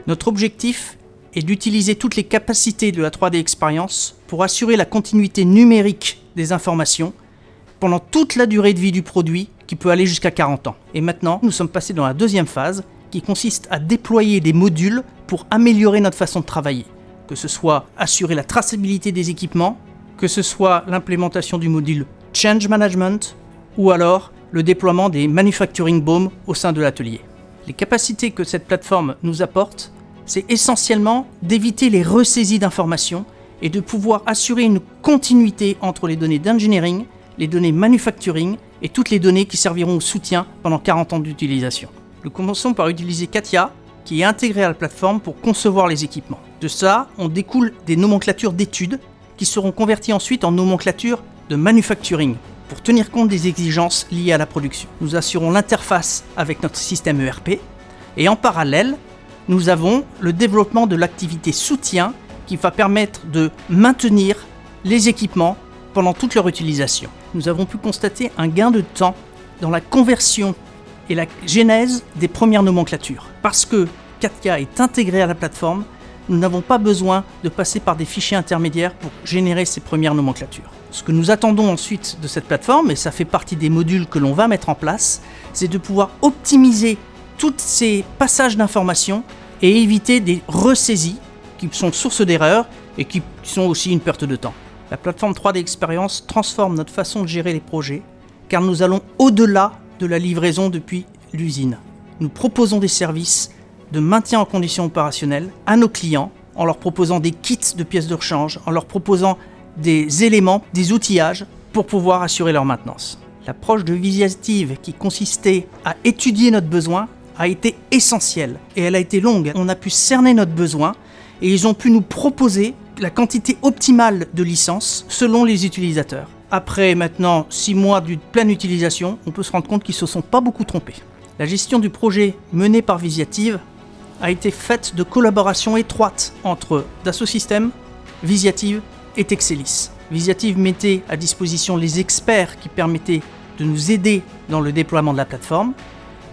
Notre objectif est d'utiliser toutes les capacités de la 3D Experience pour assurer la continuité numérique des informations pendant toute la durée de vie du produit qui peut aller jusqu'à 40 ans. Et maintenant, nous sommes passés dans la deuxième phase qui consiste à déployer des modules pour améliorer notre façon de travailler. Que ce soit assurer la traçabilité des équipements, que ce soit l'implémentation du module Change Management ou alors le déploiement des Manufacturing BOM au sein de l'atelier. Les capacités que cette plateforme nous apporte, c'est essentiellement d'éviter les ressaisies d'informations et de pouvoir assurer une continuité entre les données d'engineering, les données manufacturing et toutes les données qui serviront au soutien pendant 40 ans d'utilisation. Nous commençons par utiliser CATIA, qui est intégré à la plateforme pour concevoir les équipements. De ça, on découle des nomenclatures d'études qui seront converties ensuite en nomenclature de manufacturing pour tenir compte des exigences liées à la production. Nous assurons l'interface avec notre système ERP et en parallèle, nous avons le développement de l'activité soutien qui va permettre de maintenir les équipements pendant toute leur utilisation. Nous avons pu constater un gain de temps dans la conversion et la genèse des premières nomenclatures. Parce que CATIA est intégré à la plateforme, nous n'avons pas besoin de passer par des fichiers intermédiaires pour générer ces premières nomenclatures. Ce que nous attendons ensuite de cette plateforme, et ça fait partie des modules que l'on va mettre en place, c'est de pouvoir optimiser tous ces passages d'informations et éviter des ressaisies qui sont source d'erreurs et qui sont aussi une perte de temps. La plateforme 3D Experience transforme notre façon de gérer les projets car nous allons au-delà de la livraison depuis l'usine. Nous proposons des services de maintien en condition opérationnelle à nos clients en leur proposant des kits de pièces de rechange, en leur proposant des éléments, des outillages pour pouvoir assurer leur maintenance. L'approche de Visiative qui consistait à étudier notre besoin a été essentielle et elle a été longue. On a pu cerner notre besoin et ils ont pu nous proposer la quantité optimale de licences selon les utilisateurs. Après maintenant 6 mois de pleine utilisation, on peut se rendre compte qu'ils ne se sont pas beaucoup trompés. La gestion du projet mené par Visiative a été faite de collaboration étroite entre Dassault Systèmes, Visiative et Texelis. Visiative mettait à disposition les experts qui permettaient de nous aider dans le déploiement de la plateforme.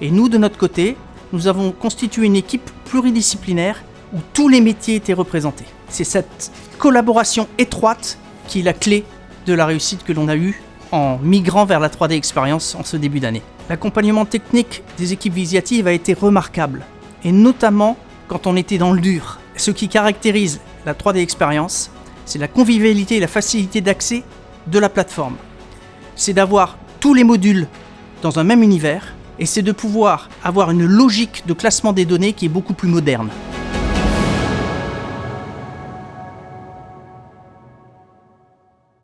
Et nous, de notre côté, nous avons constitué une équipe pluridisciplinaire où tous les métiers étaient représentés. C'est cette collaboration étroite qui est la clé de la réussite que l'on a eue en migrant vers la 3D Experience en ce début d'année. L'accompagnement technique des équipes Visiative a été remarquable, et notamment quand on était dans le dur. Ce qui caractérise la 3D Experience, c'est la convivialité et la facilité d'accès de la plateforme. C'est d'avoir tous les modules dans un même univers, et c'est de pouvoir avoir une logique de classement des données qui est beaucoup plus moderne.